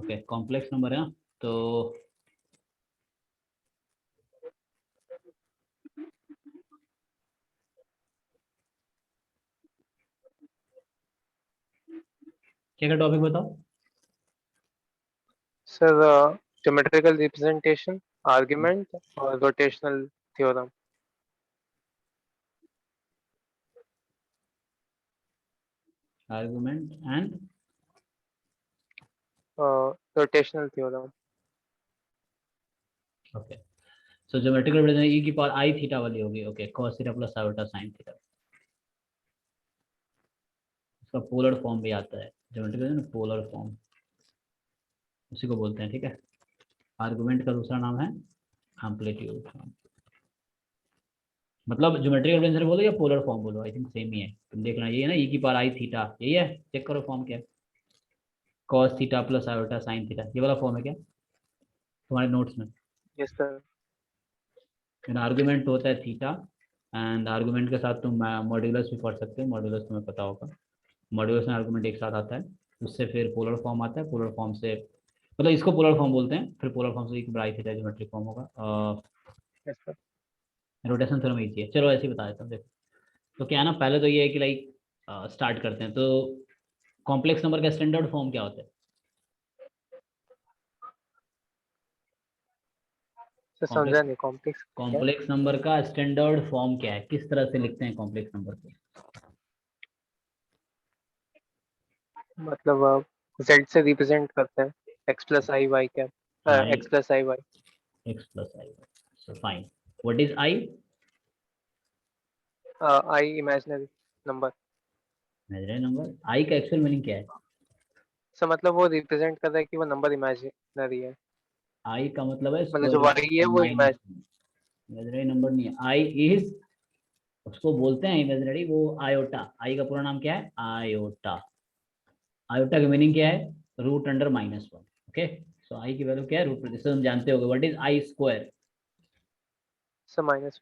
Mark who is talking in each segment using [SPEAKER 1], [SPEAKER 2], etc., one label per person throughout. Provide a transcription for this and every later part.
[SPEAKER 1] Okay complex number है ना, तो क्या क्या टॉपिक बताओ।
[SPEAKER 2] सर ज्योमेट्रिकल रिप्रेजेंटेशन, आर्गुमेंट और rotational theorem.
[SPEAKER 1] Argument and
[SPEAKER 2] rotational theorem.
[SPEAKER 1] Okay, so geometrical representation E की पावर आई थीटा वाली होगी। Okay cos theta plus iota sin theta, इसका पोलर फॉर्म भी आता है ज्योमेट्रिकल पोलर फॉर्म, उसी को बोलते हैं। ठीक है, आर्गुमेंट का दूसरा नाम है एम्पलीट्यूड। मतलब ज्योमेट्रिकल रिप्रेजेंटेशन बोलो या पोलर फॉर्म बोलो, आई थिंक सेम ही है। तुम देखना ये है ना, ई की पावर आई थीटा, यही है। चेक करो फॉर्म क्या है, cos theta plus iota sin theta, ये वाला फॉर्म है क्या तुम्हारे नोट्स में?
[SPEAKER 2] Yes sir.
[SPEAKER 1] आर्गुमेंट होता है थीटा, एंड आर्गुमेंट के साथ तुम मॉड्यूलस भी पढ़ सकते हो, मॉड्यूलस तुम्हें पता होगा। मॉड्यूलस में आर्गुमेंट एक साथ आता है, उससे फिर पोलर फॉर्म आता है, पोलर फॉर्म से मतलब इसको पोलर फॉर्म बोलते हैं, फिर पोलर फॉर्म से एक बड़ा थीटा ज्योमेट्रिक फॉर्म होगा।
[SPEAKER 2] Yes sir.
[SPEAKER 1] रोटेशन थ्योरम ही है। चलो ऐसे ही बता देता हूँ। देखो तो क्या है ना, पहले तो ये है कि लाइक स्टार्ट करते हैं। तो कॉम्प्लेक्स नंबर का स्टैंडर्ड फॉर्म क्या होता है?
[SPEAKER 2] सर
[SPEAKER 1] कॉम्प्लेक्स
[SPEAKER 2] समझा नहीं, कॉम्प्लेक्स क्या है?
[SPEAKER 1] कॉम्प्लेक्स नंबर का स्टैंडर्ड फॉर्म क्या है, किस तरह से लिखते हैं कॉम्प्लेक्स नंबर को?
[SPEAKER 2] मतलब z से रिप्रेजेंट करते हैं, x प्लस आई वाई क्या,
[SPEAKER 1] हाँ,
[SPEAKER 2] x plus I Y.
[SPEAKER 1] X plus I, so fine. What is I?
[SPEAKER 2] I imaginary number.
[SPEAKER 1] Imaginary number. I का एक्चुअल मीनिंग क्या है?
[SPEAKER 2] सर मतलब वो रिप्रेजेंट कर रहा है कि वो नंबर इमेजिनरी है,
[SPEAKER 1] आई का मतलब है
[SPEAKER 2] मतलब जो
[SPEAKER 1] स्क्वायर
[SPEAKER 2] वाई है वो
[SPEAKER 1] माइनस। इमेजिनरी नंबर नहीं है आई, इज उसको बोलते हैं इमेजिनरी, वो आयोटा। आई का पूरा नाम क्या है? आयोटा। आयोटा का मीनिंग क्या है? Root under minus one. Okay, so I की वैल्यू क्या है? रूट, जिससे हम जानते होंगे what is I square.
[SPEAKER 2] Sir minus.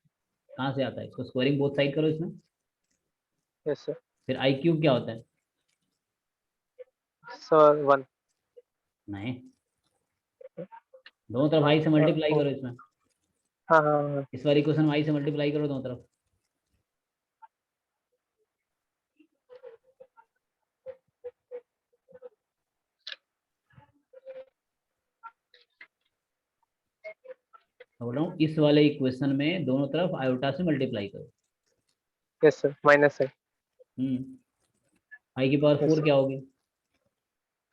[SPEAKER 1] कहाँ से आता है? इसको स्क्वायरिंग बोथ साइड करो इसमें,
[SPEAKER 2] यस सर।
[SPEAKER 1] फिर आई क्यूब क्या होता है?
[SPEAKER 2] Sir one.
[SPEAKER 1] नहीं, दोनों तरफ आई से मल्टीप्लाई करो इसमें,
[SPEAKER 2] हाँ हाँ हाँ।
[SPEAKER 1] इस वाली क्वेश्चन आई से मल्टीप्लाई करो दोनों तरफ। बोल रहा हूँ इस वाले इक्वेशन में दोनों तरफ आयोटा से मल्टीप्लाई करो।
[SPEAKER 2] यस सर, माइनस है।
[SPEAKER 1] आई की पावर
[SPEAKER 2] यस
[SPEAKER 1] फोर
[SPEAKER 2] सर।
[SPEAKER 1] क्या होगी?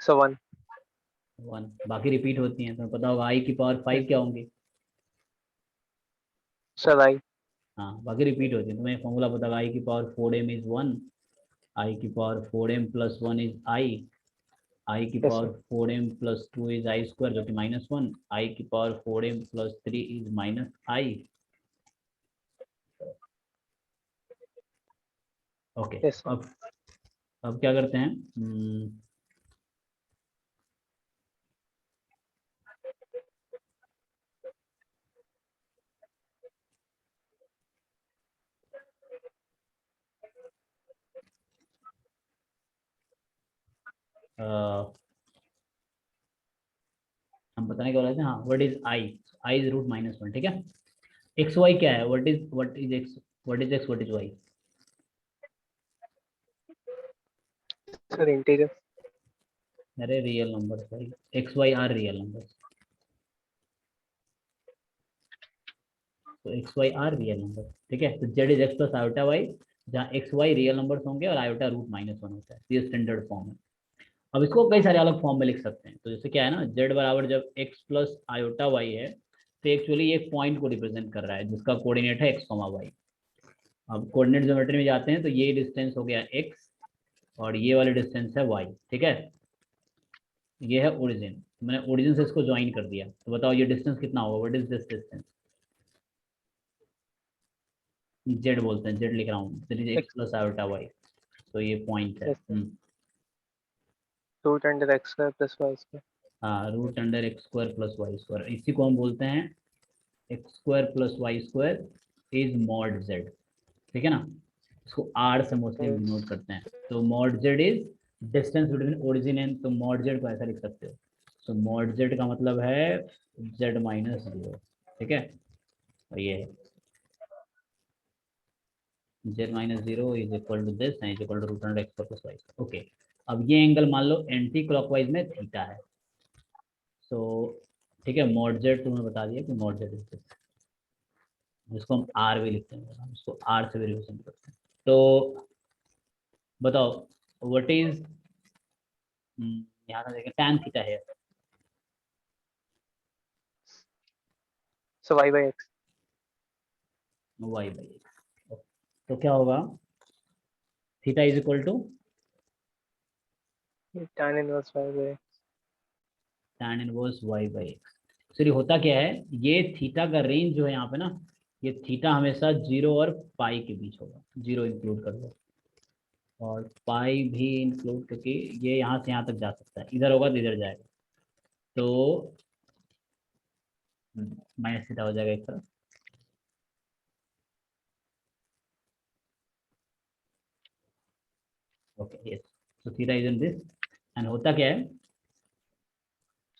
[SPEAKER 2] Sir one.
[SPEAKER 1] वन। बाकी रिपीट होती हैं, तुम्हें पता होगा। आई की पावर
[SPEAKER 2] यस
[SPEAKER 1] फाइव क्या
[SPEAKER 2] सर।
[SPEAKER 1] होंगी?
[SPEAKER 2] Sir I.
[SPEAKER 1] हाँ, बाकी रिपीट होती है। तुम्हें फॉर्मूला पता होगा, आई की power four M is one, I की power four M plus one is I की
[SPEAKER 2] yes
[SPEAKER 1] power
[SPEAKER 2] sir.
[SPEAKER 1] Four M plus two is I square जो कि माइनस वन, आई की power four M plus three is minus I. Okay,
[SPEAKER 2] yes sir.
[SPEAKER 1] अब क्या करते हैं? हम बताने क्या वाले थे? हाँ, what is I? I is root minus one. ठीक है, एक्स वाई क्या है? What is X, what is Y?
[SPEAKER 2] Sir integer.
[SPEAKER 1] अरे रियल नंबर भाई, X Y are real number, तो X Y are real number. ठीक है, तो Z is X plus iota Y, जहाँ एक्स वाई रियल नंबर्स होंगे और आयोटा रूट माइनस वन होता है। तो ये स्टैंडर्ड फॉर्म है। अब इसको कई सारे अलग फॉर्म में लिख सकते हैं। तो जैसे क्या है ना, जेड बराबर जब एक्स प्लस आयोटा वाई है, तो एक्चुअली एक पॉइंट को रिप्रेजेंट कर रहा है जिसका कोऑर्डिनेट है एक्स कॉमा वाई। अब कोऑर्डिनेट ज्योमेट्री में जाते हैं तो ये डिस्टेंस हो गया एक्स और ये वाली डिस्टेंस है वाई। ठीक है, ये है ओरिजिन, तो मैंने ओरिजिन से इसको ज्वाइन कर दिया। तो बताओ ये डिस्टेंस कितना होगा? What is this distance? Z बोलते हैं, जेड लिख रहा हूँ, that is X
[SPEAKER 2] X.
[SPEAKER 1] Plus iota Y. तो ये पॉइंट है।
[SPEAKER 2] Yes sir. Root under X square plus Y square.
[SPEAKER 1] हाँ, root under X square plus Y square, इसी को हम बोलते हैं X square plus Y square is mod Z. ठीक है ना, इसको आर से मोस्टली
[SPEAKER 2] यस।
[SPEAKER 1] डिनोट करते हैं। तो mod Z is distance between origin and, तो मॉड जेड को ऐसा लिख सकते हो, तो मॉड जेड का मतलब है जेड माइनस 0, ठीक है। और ये Z minus 0 is equal to this and is equal to root under X plus Y. Okay, अब ये एंगल मान लो एंटी क्लॉकवाइज में थीटा है, तो ठीक है, मॉड जेड तुम्हें बता दिया कि मॉड जेड इज दिस, जिसको हम आर भी लिखते हैं, हम इसको आर से भी रिप्रेजेंट करते हैं। तो बताओ व्हाट इज, यहाँ से देखें tan थीटा है,
[SPEAKER 2] so y by x
[SPEAKER 1] Y by X, तो क्या होगा, theta is equal to
[SPEAKER 2] tan inverse y by x।
[SPEAKER 1] tan inverse Y by X. Actually होता क्या है, ये थीटा का रेंज जो है यहाँ पे ना, ये थीटा हमेशा 0 और पाई के बीच होगा, 0 इंक्लूड कर लो और पाई भी इंक्लूड, क्योंकि ये यहाँ से यहाँ तक जा सकता है, इधर होगा तो इधर जाएगा, तो माइनस थीटा हो जाएगा एक तरफ। ओके यस, तो theta is in this, and होता क्या है,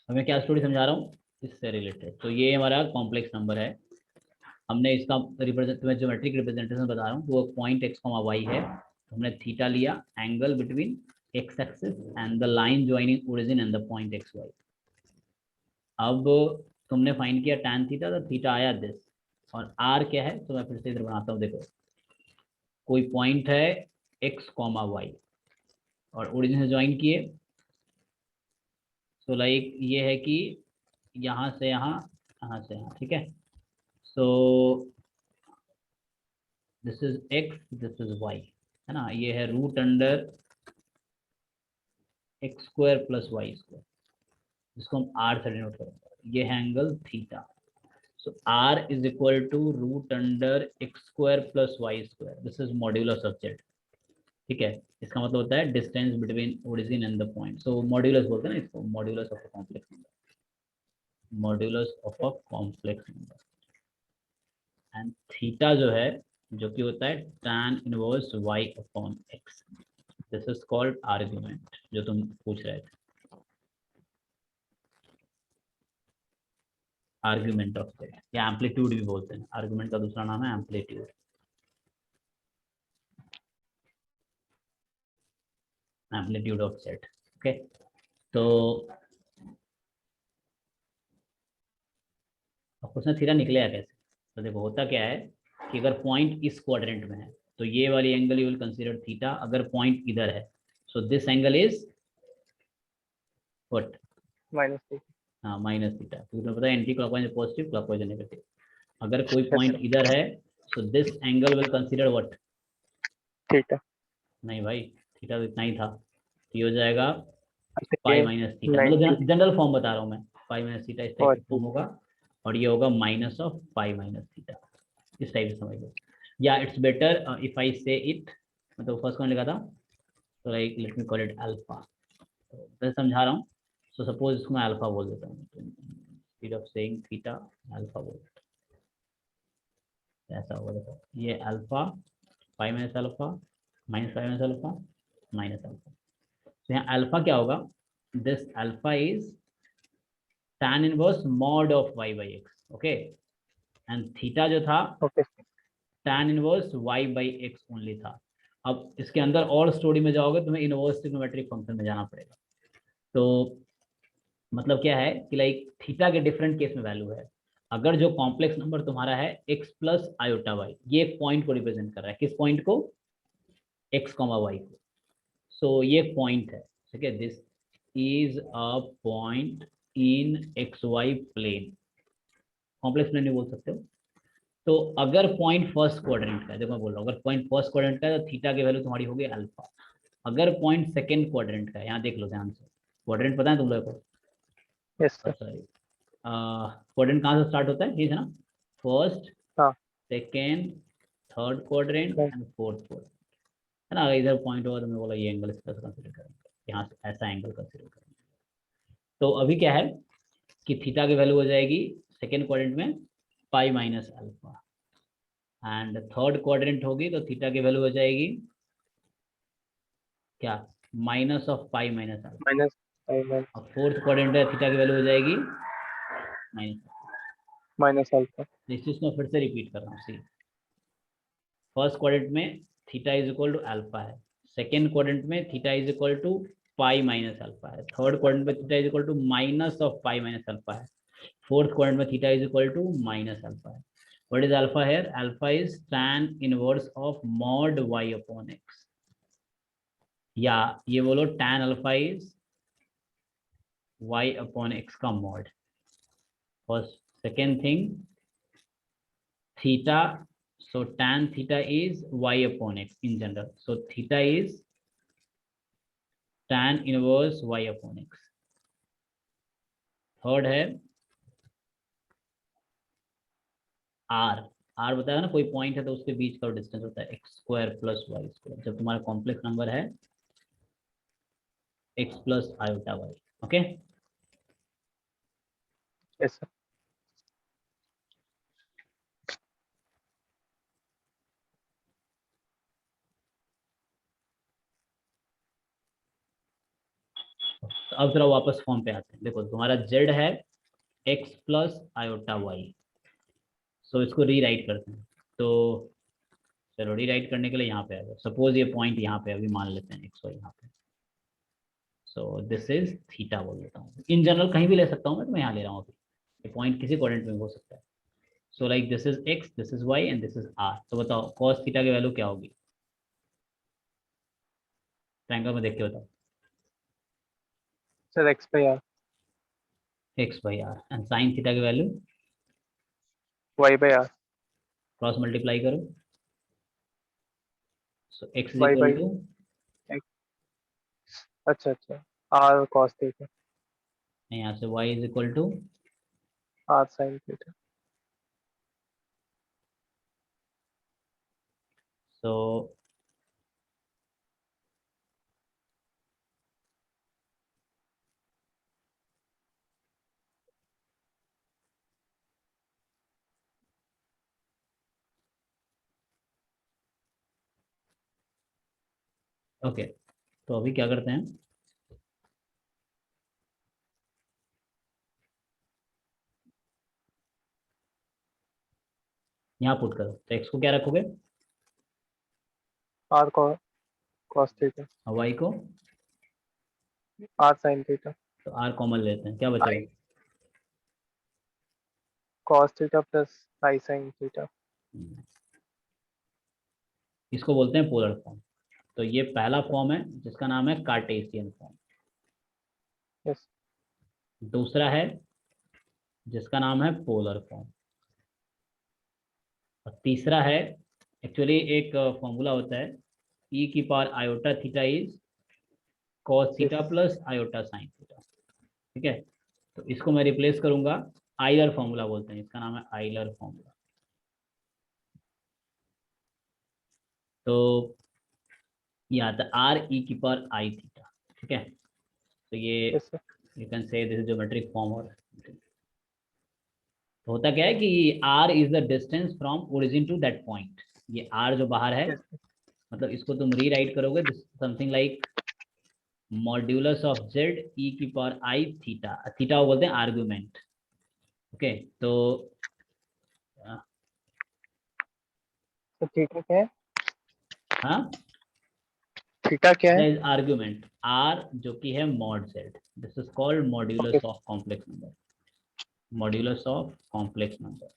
[SPEAKER 1] हमें क्या स्टोरी समझा रहा हूँ इससे रिलेटेड। तो ये हमारा कॉम्प्लेक्स नंबर है, हमने इसका रिप्रेजेंट, तुम्हें ज्योमेट्रिक रिप्रेजेंटेशन बता रहा हूँ, वो पॉइंट एक्स कॉमा वाई है, तो हमने थीटा लिया, angle between X axis and the line joining origin and the point X Y. अब तुमने फाइंड किया tan थीटा, तो थीटा आया दिस, और आर क्या है, तो मैं फिर से इधर बनाता हूँ, देखो कोई पॉइंट है एक्स कॉमा वाई और ओरिजिन से ज्वाइन किए, तो लाइक ये है कि यहाँ से यहाँ, यहाँ से यहाँ, ठीक है। So this is X, this is Y, है ना, ये है root under X square plus Y square, जिसको हम आर से डिनोट करेंगे, ये है angle theta. So R is equal to root under X square plus Y square, this is modulus of Z, ठीक है। इसका मतलब होता है distance between origin and the point, so modulus बोलते हैं ना इसको, modulus of a complex number, modulus of a complex number. And theta जो है, जो कि होता है tan inverse y upon x, this is called argument, जो तुम पूछ रहे थे, आर्गुमेंट ऑफ जेड, या एम्पलीट्यूड भी बोलते हैं, आर्गुमेंट का दूसरा नाम है amplitude, amplitude of Z. Okay, तो अब क्वेश्चन थीटा निकलेगा कैसे, तो देखो होता क्या है कि अगर पॉइंट इस क्वाड्रेंट में है, तो ये वाली angle you will consider theta, अगर पॉइंट इधर है, so this angle is what,
[SPEAKER 2] minus theta।
[SPEAKER 1] हाँ माइनस थीटा, क्योंकि तुम्हें पता है anti clockwise positive, clockwise negative. अगर कोई
[SPEAKER 2] yes
[SPEAKER 1] पॉइंट
[SPEAKER 2] sir।
[SPEAKER 1] इधर है, so this angle will consider what,
[SPEAKER 2] theta।
[SPEAKER 1] नहीं भाई, थीटा तो इतना ही था, तो ये हो जाएगा पाई
[SPEAKER 2] ये
[SPEAKER 1] माइनस थीटा,
[SPEAKER 2] 90।
[SPEAKER 1] मतलब जनरल फॉर्म बता रहा हूँ मैं, पाई माइनस थीटा इस टाइप
[SPEAKER 2] और
[SPEAKER 1] का फॉर्म होगा, और ये होगा minus of pi minus theta, इस टाइप से समझ लो। या इट्स बेटर इफ आई से इट, मतलब फर्स्ट कौन लिखा था, तो like let me call it alpha, तो मैं समझा रहा हूँ। सो सपोज इसको मैं अल्फा बोल देता हूँ, instead of saying theta alpha बोल देता हूँ, ऐसा होगा, देखो ये alpha, pi minus alpha, minus pi minus alpha, minus alpha, तो यहाँ अल्फा क्या होगा, this alpha is tan inverse mod of y by x, okay, and theta जो था
[SPEAKER 2] okay
[SPEAKER 1] tan inverse y by x only था। अब इसके अंदर और स्टोरी में जाओगे, तुम्हें इनवर्स ट्रिग्नोमेट्रिक फंक्शन में जाना पड़ेगा, तो मतलब क्या है कि लाइक थीटा के डिफरेंट केस में वैल्यू है, अगर जो कॉम्प्लेक्स नंबर तुम्हारा है x प्लस आयोटा वाई, ये एक पॉइंट को रिप्रेजेंट कर रहा है, किस पॉइंट को, x कॉमा वाई को, सो ये पॉइंट है, ठीक है, this is a point in X Y plane, complex plane नहीं बोल सकते हो। तो अगर पॉइंट फर्स्ट क्वाड्रेंट का है, देखो मैं बोल रहा हूँ, अगर पॉइंट फर्स्ट क्वाड्रेंट का है तो थीटा की वैल्यू तुम्हारी होगी अल्फा। अगर पॉइंट सेकंड क्वाड्रेंट का है, यहाँ देख लो ध्यान से, क्वाड्रेंट पता है तुम लोगों
[SPEAKER 2] यस
[SPEAKER 1] को,
[SPEAKER 2] सर।
[SPEAKER 1] सॉरी, क्वाड्रेंट कहाँ से स्टार्ट होता है, ठीक है ना, फर्स्ट,
[SPEAKER 2] हाँ
[SPEAKER 1] second, third quadrant
[SPEAKER 2] right।
[SPEAKER 1] And fourth quadrant, है ना। अगर इधर पॉइंट होगा तो मैं बोला ये एंगल इस तरह से कंसिडर करेंगे, यहाँ से ऐसा एंगल कंसिडर करेंगे। तो अभी क्या है कि थीटा की वैल्यू हो जाएगी सेकेंड क्वाड्रेंट में पाई minus alpha, and third quadrant होगी तो थीटा की वैल्यू हो जाएगी क्या, minus of pi minus alpha,
[SPEAKER 2] minus
[SPEAKER 1] अब फोर्थ क्वाड्रेंट में थीटा की वैल्यू हो जाएगी
[SPEAKER 2] माइनस अल्फा।
[SPEAKER 1] इस चीज को फिर से रिपीट कर रहा हूँ। सी फर्स्ट क्वाड्रेंट में theta is equal to alpha है, सेकेंड क्वाड्रेंट में theta is equal to pi minus alpha है, थर्ड क्वाड्रेंट में theta is equal to minus of pi minus alpha है, फोर्थ क्वाड्रेंट में theta is equal to minus alpha है। What is alpha here? Alpha is tan inverse of mod y upon x, या ये बोलो tan alpha is y upon x का mod. First second thing theta, so tan theta is y upon x in general, so theta is tan inverse y upon x। Third है r, r बताया ना कोई point है तो उसके बीच का distance होता है X square plus Y square, जब तुम्हारा कॉम्प्लेक्स नंबर है x plus iota Y. Okay,
[SPEAKER 2] yes sir.
[SPEAKER 1] तो अब जरा वापस फॉर्म पे आते हैं। देखो तुम्हारा z है x प्लस आयोटा वाई, सो इसको रीराइट करते हैं। तो चलो रीराइट करने के लिए यहाँ पे आ जाओ, सपोज ये पॉइंट यहाँ पे अभी मान लेते हैं एक्स वाई यहाँ पे, सो दिस इज थीटा बोल देता हूँ। इन जनरल कहीं भी ले सकता हूँ मैं, तो मैं यहाँ ले रहा हूँ अभी, ये पॉइंट किसी कोऑर्डिनेट में हो सकता है। So like this is X, this is Y and this is R. तो बताओ कॉस थीटा की वैल्यू क्या होगी? ट्रायंगल में देख के बताओ।
[SPEAKER 2] Sir X by R.
[SPEAKER 1] X by R. And sine theta की value
[SPEAKER 2] Y by R.
[SPEAKER 1] Cross multiply करो, so X is
[SPEAKER 2] Y
[SPEAKER 1] equal
[SPEAKER 2] by
[SPEAKER 1] two,
[SPEAKER 2] X. अच्छा अच्छा। R cos theta.
[SPEAKER 1] यहाँ से Y is equal to,
[SPEAKER 2] R sine theta.
[SPEAKER 1] So okay. तो अभी क्या करते हैं, यहाँ पुट करो। तो एक्स को क्या रखोगे?
[SPEAKER 2] R cos theta.
[SPEAKER 1] वाई को,
[SPEAKER 2] आर साइन थीटा।
[SPEAKER 1] तो आर कॉमन लेते हैं, क्या बचेगा?
[SPEAKER 2] Cos theta plus I sine theta.
[SPEAKER 1] इसको बोलते हैं पोलर फॉर्म। तो ये पहला फॉर्म है जिसका नाम है कार्टेशियन फॉर्म।
[SPEAKER 2] यस।
[SPEAKER 1] दूसरा है जिसका नाम है पोलर फॉर्म। और तीसरा है, एक्चुअली एक फॉर्मूला होता है, ई की power iota theta is cos
[SPEAKER 2] yes
[SPEAKER 1] theta plus iota sine theta. ठीक है, तो इसको मैं रिप्लेस करूंगा, आइलर फॉर्मूला बोलते हैं, इसका नाम है आइलर फॉर्मूला। तो ये आता है आर ई की पावर आई थीटा। ठीक है, तो ये
[SPEAKER 2] yes sir.
[SPEAKER 1] You can say this is geometric form. और तो होता क्या है कि r is the distance from origin to that point. ये r जो बाहर है,
[SPEAKER 2] यस
[SPEAKER 1] मतलब इसको तुम रीराइट करोगे something like modulus of z e की पावर आई थीटा, थीटा वो बोलते हैं आर्गुमेंट। ओके, तो
[SPEAKER 2] तो थीटा क्या है?
[SPEAKER 1] हाँ,
[SPEAKER 2] थीटा क्या
[SPEAKER 1] थीटा
[SPEAKER 2] है?
[SPEAKER 1] इज आर्गुमेंट, r जो कि है mod z, this is called
[SPEAKER 2] okay.
[SPEAKER 1] Modulus of complex number, modulus of complex number.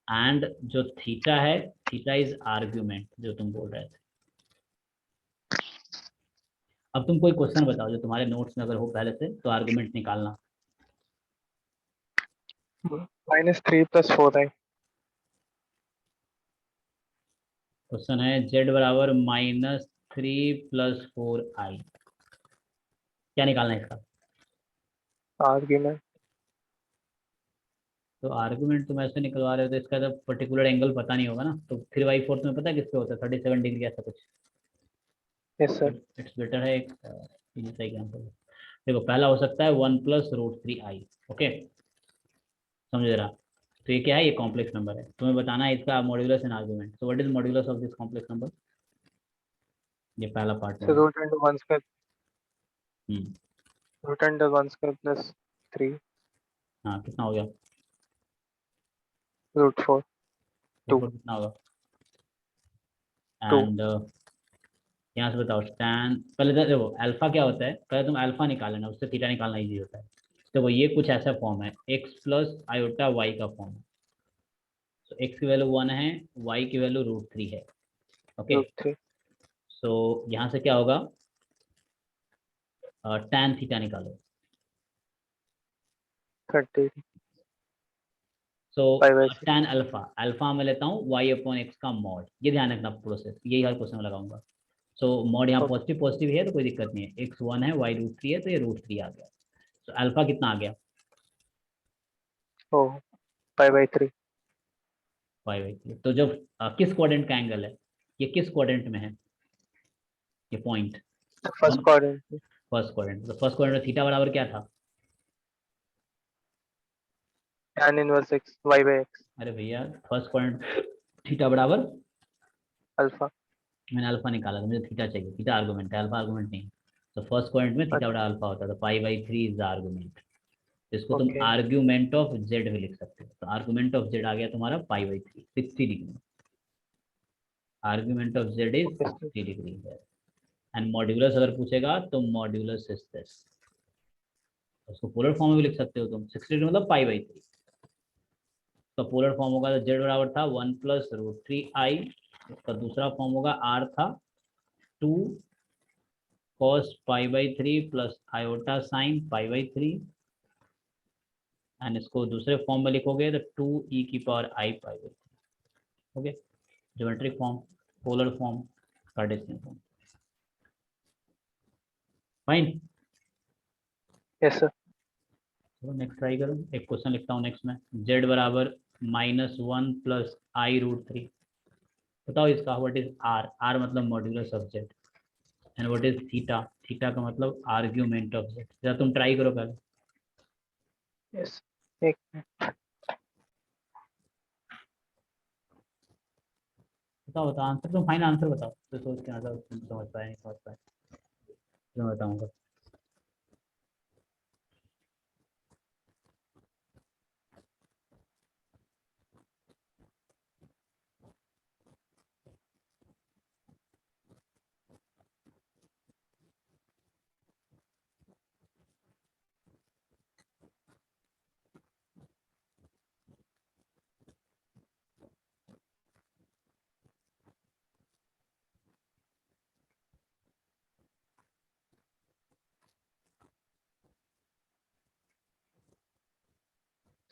[SPEAKER 1] And जो थीटा है, थीटा इज आर्गुमेंट जो तुम बोल रहे थे। अब तुम कोई क्वेश्चन बताओ जो तुम्हारे नोट्स में अगर हो पहले से, तो आर्गुमेंट निकालना।
[SPEAKER 2] -3 + 4i।
[SPEAKER 1] क्वेश्चन है z बराबर -3 + 4i, क्या निकालना है इसका?
[SPEAKER 2] आर्ग्यूमेंट।
[SPEAKER 1] तो आर्गुमेंट तुम ऐसे निकलवा रहे हो तो इसका तो पर्टिकुलर एंगल पता नहीं होगा ना, तो 3/4 में पता है किस पे होता है? 37 डिग्री ऐसा कुछ।
[SPEAKER 2] Yes sir.
[SPEAKER 1] इट्स बेटर है एक इजी सा एग्जाम्पल। देखो पहला हो सकता है 1 + √3i। ओके, समझ रहा? तो ये क्या है? ये कॉम्प्लेक्स नंबर है, तुम्हें बताना है इसका modulus and argument. So what is modulus of this complex number? ये पहला पार्ट में
[SPEAKER 2] सर
[SPEAKER 1] है।
[SPEAKER 2] Root into 1 square. Root under 1² plus 3
[SPEAKER 1] हाँ कितना हो गया,
[SPEAKER 2] रूट 4 2
[SPEAKER 1] ऊपर कितना होगा,
[SPEAKER 2] 2
[SPEAKER 1] एंड यहाँ से बताओ tan, पहले तो देखो अल्फा क्या होता है, पहले तुम अल्फा निकाल लेना, उससे थीटा निकालना इजी होता है। तो वो ये कुछ ऐसा फॉर्म है, x प्लस आयोटा वाई का फॉर्म है। तो x की वैल्यू 1 है, y की वैल्यू √3 है। ओके,
[SPEAKER 2] रूट 3
[SPEAKER 1] सो यहाँ से क्या होगा, tan थीटा निकालो।
[SPEAKER 2] 30
[SPEAKER 1] सो5/3 tan अल्फा, अल्फा मैं लेता हूँ y अपॉन एक्स का मॉड, ये ध्यान रखना प्रोसेस, यही हर क्वेश्चन में लगाऊंगा। सो मॉड यहाँ
[SPEAKER 2] ओके
[SPEAKER 1] पॉजिटिव पॉजिटिव है तो कोई दिक्कत नहीं है, x 1 है y √3 है, तो ये √3 आ गया। सो अल्फा कितना आ गया,
[SPEAKER 2] ओ 5/3
[SPEAKER 1] 5/3। तो जब किस क्वाड्रेंट का एंगल है, ये किस क्वाड्रेंट में है, ये पॉइंट
[SPEAKER 2] फर्स्ट
[SPEAKER 1] कौन,
[SPEAKER 2] क्वाड्रेंट
[SPEAKER 1] फर्स्ट क्वाड्रेंट। तो फर्स्ट क्वाड्रेंट में थीटा बराबर क्या था,
[SPEAKER 2] tan इनवर्स x y/x
[SPEAKER 1] अरे भैया फर्स्ट क्वाड्रेंट थीटा बराबर,
[SPEAKER 2] अल्फा
[SPEAKER 1] मैंने अल्फा निकाला था, मुझे थीटा चाहिए, थीटा आर्गुमेंट है, अल्फा आर्गुमेंट नहीं है। तो फर्स्ट क्वाड्रेंट में थीटा बड़ा अल्फा होता है, तो π/3 इज द आर्गुमेंट। इसको तुम
[SPEAKER 2] ओके
[SPEAKER 1] आर्ग्यूमेंट ऑफ जेड भी लिख सकते हो। तो आर्गुमेंट ऑफ जेड आ गया तुम्हारा π/3, 60 degree. Argument of Z is
[SPEAKER 2] okay
[SPEAKER 1] 60 degree है। एंड मॉड्यूलस अगर पूछेगा तो मॉड्यूलस इज दिस, उसको पोलर फॉर्म में भी लिख सकते हो तुम, 60 मतलब π/3। तो पोलर फॉर्म होगा तो जेड बराबर था 1 प्लस √3i, उसका दूसरा फॉर्म होगा आर था 2 cos π/3 plus iota sine π/3, and इसको दूसरे फॉर्म में लिखोगे तो 2e⁻i π/3। ओके, geometric form, polar form, Cartesian form. Fine,
[SPEAKER 2] yes sir
[SPEAKER 1] चलो नेक्स्ट ट्राई करो। एक क्वेश्चन लिखता हूँ नेक्स्ट में, जेड बराबर -1 प्लस i√3। बताओ इसका व्हाट इज आर, आर मतलब modulus of Z, and what is theta, theta का मतलब आर्ग्यूमेंट ऑफ जेड। जरा तुम ट्राई करो पहले,
[SPEAKER 2] यस एक
[SPEAKER 1] बताओ बताओ आंसर, तुम फाइनल आंसर बताओ, तो सोच के आंसर तुम समझ पाए नहीं समझ पाए, मैं बताऊंगा।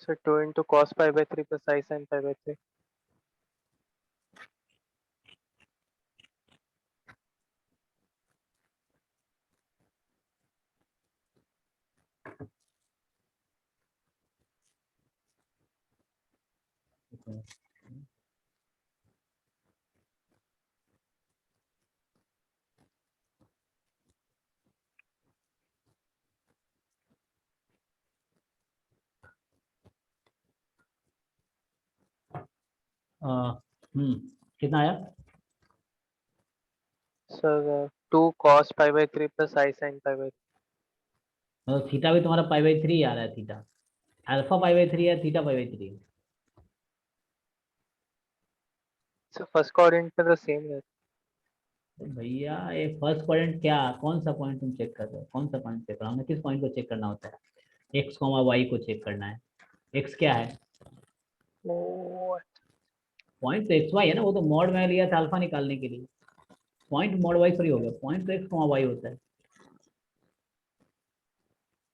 [SPEAKER 2] Sir 2 into cos π/3 plus I sin π/3
[SPEAKER 1] कितना आया,
[SPEAKER 2] sir 2 cos π/3 plus I sin π/3
[SPEAKER 1] मतलब थीटा भी तुम्हारा π/3 आ रहा है, थीटा अल्फा π/3 है, थीटा π/3 है।
[SPEAKER 2] सर फर्स्ट क्वाड्रेंट में तो सेम रहता
[SPEAKER 1] तो भैया ये फर्स्ट पॉइंट क्या, कौन सा पॉइंट तुम चेक कर रहे हो, कौन सा पॉइंट चेक कर रहे हो, हमें किस पॉइंट को चेक करना होता है, एक्स कॉमा वाई को चेक करना है। एक्स क्या है,
[SPEAKER 2] है ओ
[SPEAKER 1] पॉइंट तो एक्स वाई है ना, वो तो मॉड में लिया था अल्फा निकालने के लिए, पॉइंट मॉड वाई थोड़ी हो गया, पॉइंट तो एक्स कॉमा वाई होता है।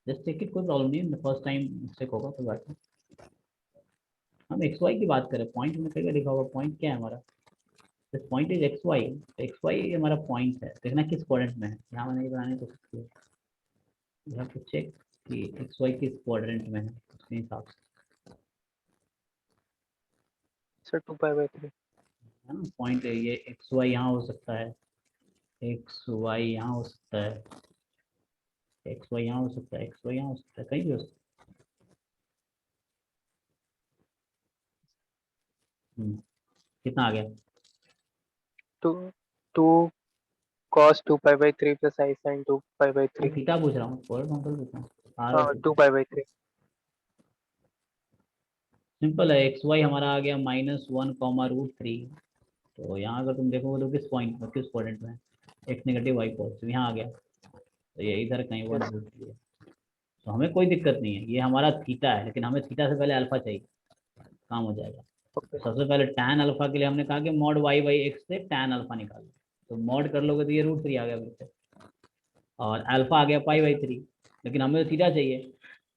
[SPEAKER 1] जस्ट चेक इट, कोई प्रॉब्लम नहीं है, फर्स्ट टाइम मिस्टेक होगा तो बात है। हम एक्स वाई की बात करें, पॉइंट में कहीं लिखा होगा, पॉइंट क्या है हमारा, point is x y, x y हमारा पॉइंट है, देखना किस क्वाड्रेंट में है, यहाँ मैंने बनाने को सकती है, यू हैव टू चेक कि एक्स वाई किस क्वाड्रेंट में है, उसके हिसाब से
[SPEAKER 2] सर 2 π/3
[SPEAKER 1] है ना। पॉइंट है ये, एक्स वाई यहाँ हो सकता है, एक्स वाई यहाँ हो सकता है, एक्स वाई यहाँ हो सकता है, एक्स वाई यहाँ हो सकता है, कहीं भी हो सकता है। कितना आ गया,
[SPEAKER 2] 2 2 cos 2 pi by 3 plus I sin 2 pi by 3.
[SPEAKER 1] Theta पूछ रहा हूँ, पोलर फॉर्म थोड़ी पूछ रहा हूँ। आर
[SPEAKER 2] हाँ
[SPEAKER 1] और
[SPEAKER 2] 2 pi by 3.
[SPEAKER 1] सिंपल है, एक्स वाई हमारा आ गया -1, तो यहाँ अगर तुम देखोगे तो किस पॉइंट में, किस क्वाड्रेंट में, एक्स नेगेटिव वाई पॉजिटिव यहाँ आ गया, तो ये इधर कहीं
[SPEAKER 2] Yes.
[SPEAKER 1] 1√3 है। तो हमें कोई दिक्कत नहीं है, ये हमारा थीटा है, लेकिन हमें थीटा से पहले अल्फा चाहिए, काम हो जाएगा। तो
[SPEAKER 2] Okay.
[SPEAKER 1] सबसे पहले टैन अल्फा के लिए हमने कहा कि मॉड वाई बाई एक्स से टैन अल्फा निकालो, तो मॉड कर लोगे तो ये √3 आ गया फिर से, और अल्फा आ गया π/3, लेकिन हमें तो थीटा चाहिए।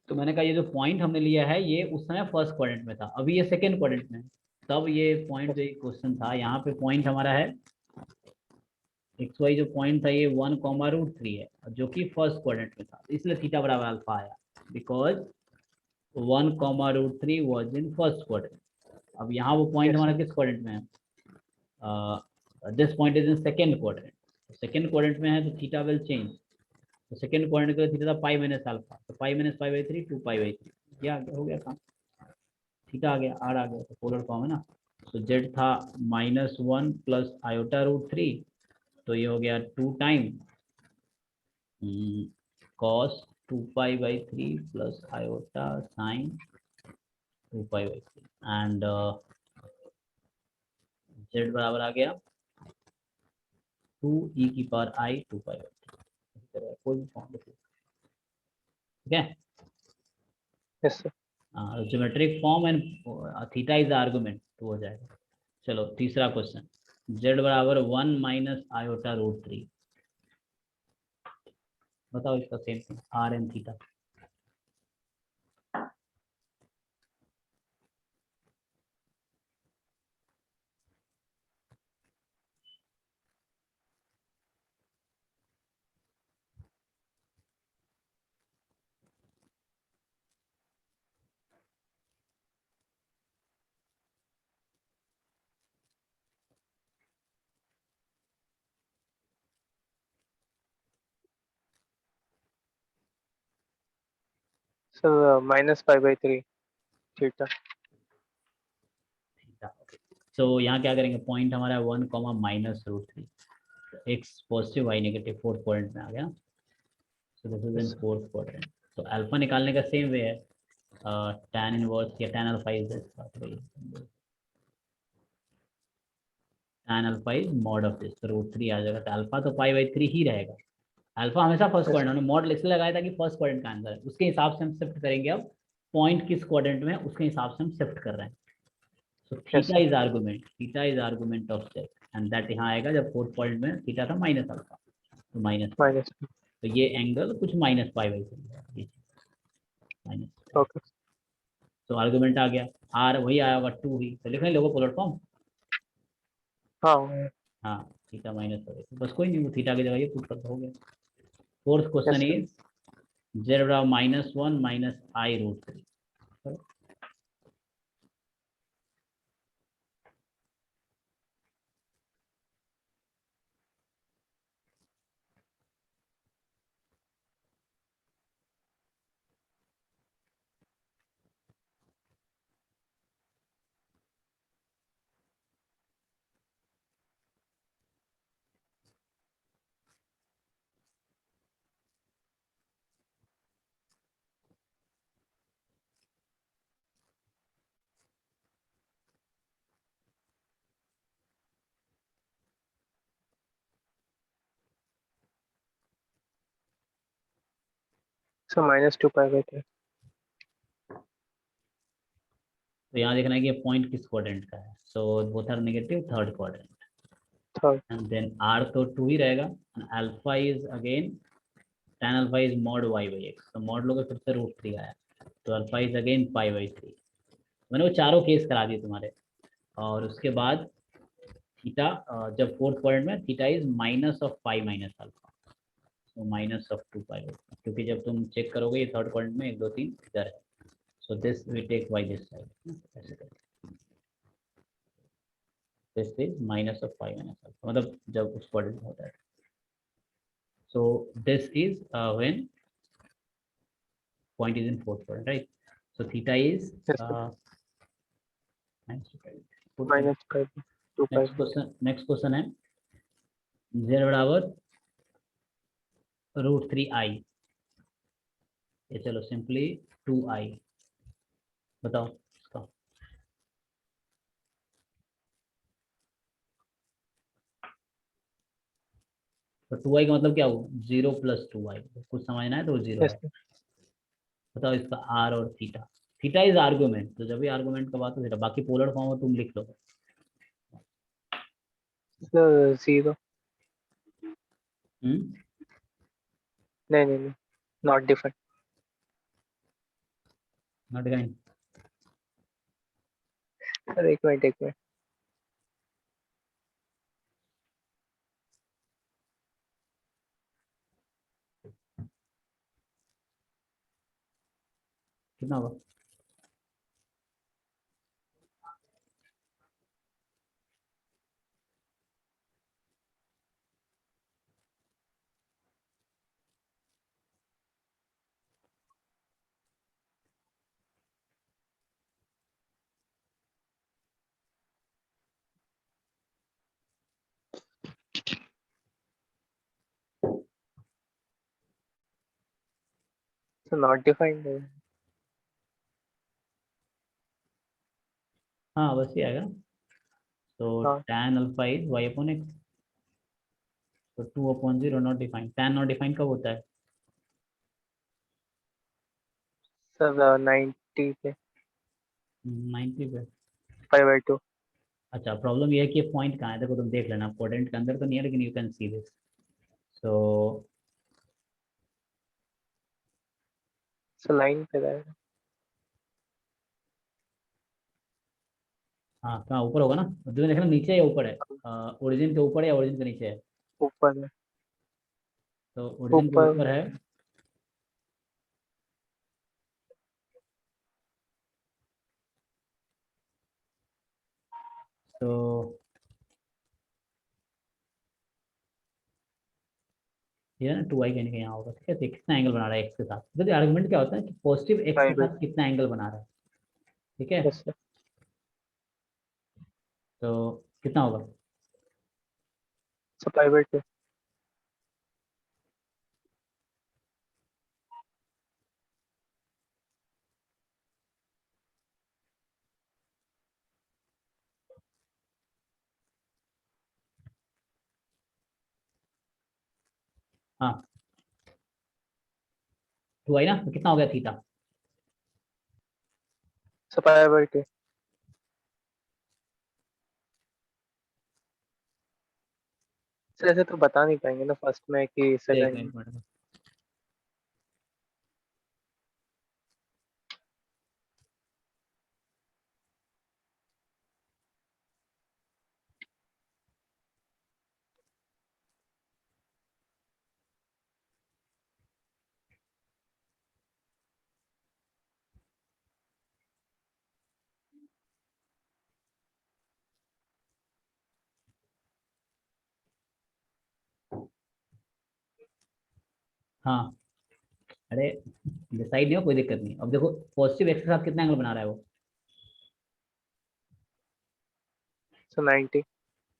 [SPEAKER 1] तो मैंने कहा ये जो पॉइंट हमने लिया है ये उस समय फर्स्ट क्वाड्रेंट में था, अभी ये सेकंड क्वाड्रेंट में है। तब ये पॉइंट जो क्वेश्चन था, यहाँ पे पॉइंट हमारा है एक्स वाई, जो पॉइंट था ये 1, √3 है, जो कि फर्स्ट क्वाड्रेंट में था, इसलिए थीटा बराबर अल्फा आया, because 1, √3 was in first quadrant. अब यहाँ वो पॉइंट
[SPEAKER 2] Yes.
[SPEAKER 1] हमारा किस क्वाड्रेंट में है, this point is in second quadrant, second quadrant में है तो थीटा विल चेंज। तो सेकेंड क्वाड्रेंट का थीटा था पाई माइनस अल्फा, तो पाई माइनस π/3 2 π/3, ये आ गया, हो गया काम, थीटा आ गया, आर आ गया, तो पोलर फॉर्म है ना। तो जेड था -1 प्लस आयोटा √3, तो ये हो गया 2 time cos 2 π/3 plus iota sine 2 π/3, and Z बराबर आ गया 2e⁻i 2 π/3, कोई भी फॉर्म ठीक है।
[SPEAKER 2] Yes sir.
[SPEAKER 1] Geometric form and theta is argument, तो हो जाएगा। चलो तीसरा क्वेश्चन, जेड बराबर 1 माइनस आयोटा √3, बताओ इसका same thing, R and theta.
[SPEAKER 2] So minus pi/3 theta.
[SPEAKER 1] Theta, so यहाँ क्या करेंगे, पॉइंट हमारा 1, -√3, X positive Y negative, fourth quadrant में आ गया, so this is in
[SPEAKER 2] Yes.
[SPEAKER 1] Fourth quadrant. तो अल्फा निकालने का सेम वे है, tan इनवर्स या tan alpha is tan alpha is mod of this, तो √3 आ जाएगा, तो अल्फा तो π/3 ही रहेगा। अल्फा हमेशा फर्स्ट
[SPEAKER 2] Yes.
[SPEAKER 1] क्वाड्रेंट, हमने मॉड इसलिए लगाया था कि फर्स्ट क्वाड्रेंट का आंसर है, उसके हिसाब से हम शिफ्ट करेंगे। अब पॉइंट किस क्वाड्रेंट में है उसके हिसाब से हम शिफ्ट कर रहे हैं। सो
[SPEAKER 2] Yes
[SPEAKER 1] theta
[SPEAKER 2] sir.
[SPEAKER 1] Is argument, theta is argument of Z, and that यहाँ आएगा जब फोर्थ पॉइंट में थीटा था माइनस अल्फा, तो माइनस,
[SPEAKER 2] Minus.
[SPEAKER 1] तो ये एंगल कुछ -π/3 है, माइनस।
[SPEAKER 2] Okay.
[SPEAKER 1] तो आर्गुमेंट आ गया, आर वही आया होगा 2 ही, तो लिख लें लोगों पोलर फॉर्म।
[SPEAKER 2] हाँ.
[SPEAKER 1] हाँ, थीटा माइनस हो गया, बस कोई नहीं, वो थीटा की जगह ये पुट कर हो गया। Fourth question
[SPEAKER 2] Yes sir.
[SPEAKER 1] Is Z बराबर -1 माइनस आई √3,
[SPEAKER 2] So minus 2 pi/3.
[SPEAKER 1] तो यहाँ देखना है कि पॉइंट किस क्वाड्रेंट का है, so both are negative, third quadrant,
[SPEAKER 2] Third.
[SPEAKER 1] And then r तो 2 ही रहेगा, and alpha is again tan alpha is mod y/x, तो मॉड लोगे फिर से √3 आया, तो अल्फा इज अगेन π/3। मैंने वो चारों केस करा दिए तुम्हारे, और उसके बाद थीटा, जब फोर्थ क्वाड्रेंट में theta is minus of pi minus alpha, तो माइनस ऑफ 2 पाई, क्योंकि जब तुम चेक करोगे ये थर्ड क्वाड्रेंट में 1 2 3 इधर है, so this we take by this side, ऐसे करके this is minus of pi minus alpha, मतलब जब उस क्वाड्रेंट में होता है। So this is when point is in fourth quadrant, right? So theta is
[SPEAKER 2] Yes sir.
[SPEAKER 1] put
[SPEAKER 2] Minus 2 pi.
[SPEAKER 1] next question है z बराबर √3i, ये चलो सिंपली 2i, बताओ इसका। तो 2i का मतलब क्या हुआ, 0 + 2i, कुछ समझना है तो 0
[SPEAKER 2] यस
[SPEAKER 1] है। बताओ इसका r और थीटा, थीटा इज आर्गुमेंट, तो जब भी आर्गुमेंट का बात हो थीटा, बाकी पोलर फॉर्म हो तुम लिख लो।
[SPEAKER 2] सर, 0।
[SPEAKER 1] हम्म,
[SPEAKER 2] नहीं नहीं नहीं, not defined.
[SPEAKER 1] Not define.
[SPEAKER 2] Sir एक मिनट, एक मिनट।
[SPEAKER 1] कितना होगा?
[SPEAKER 2] सर नॉट डिफाइंड है।
[SPEAKER 1] हाँ बस ये आएगा। तो
[SPEAKER 2] हाँ
[SPEAKER 1] tan अल्फा इज y/x, तो 2/0 not defined, tan not defined कब होता है?
[SPEAKER 2] सर 90 पे
[SPEAKER 1] 90 पे।
[SPEAKER 2] 5/2।
[SPEAKER 1] अच्छा, प्रॉब्लम ये है कि ये पॉइंट कहाँ है, देखो तुम देख लेना, कोडेंट के अंदर तो नहीं है लेकिन you can see this. So
[SPEAKER 2] sir line पे रहेगा।
[SPEAKER 1] हाँ कहाँ ऊपर होगा ना, तुम्हें देखना नीचे या ऊपर है, ओरिजिन के ऊपर या ओरिजिन के नीचे है?
[SPEAKER 2] ऊपर है।
[SPEAKER 1] तो ओरिजिन के
[SPEAKER 2] ऊपर।
[SPEAKER 1] ऊपर है। तो ये ना 2i कहीं ना कहीं यहाँ होगा, ठीक है। तो कितना एंगल बना रहा है एक्स के साथ, देखो आर्गुमेंट क्या होता है कि पॉजिटिव एक्स के
[SPEAKER 2] 5/2।
[SPEAKER 1] साथ कितना एंगल बना रहा है, ठीक है।
[SPEAKER 2] Yes sir.
[SPEAKER 1] तो कितना होगा?
[SPEAKER 2] सर 5/2।
[SPEAKER 1] हाँ 2i ना, तो कितना हो गया थीटा?
[SPEAKER 2] सर 5/2। सर ऐसे तो बता नहीं पाएंगे ना फर्स्ट में कि
[SPEAKER 1] एक
[SPEAKER 2] सेकंड में।
[SPEAKER 1] मिनट एक मिनट। हाँ, अरे डिसाइड नहीं हो, कोई दिक्कत नहीं। अब देखो पॉजिटिव एक्स के साथ कितना एंगल बना रहा है वो?
[SPEAKER 2] सर 90।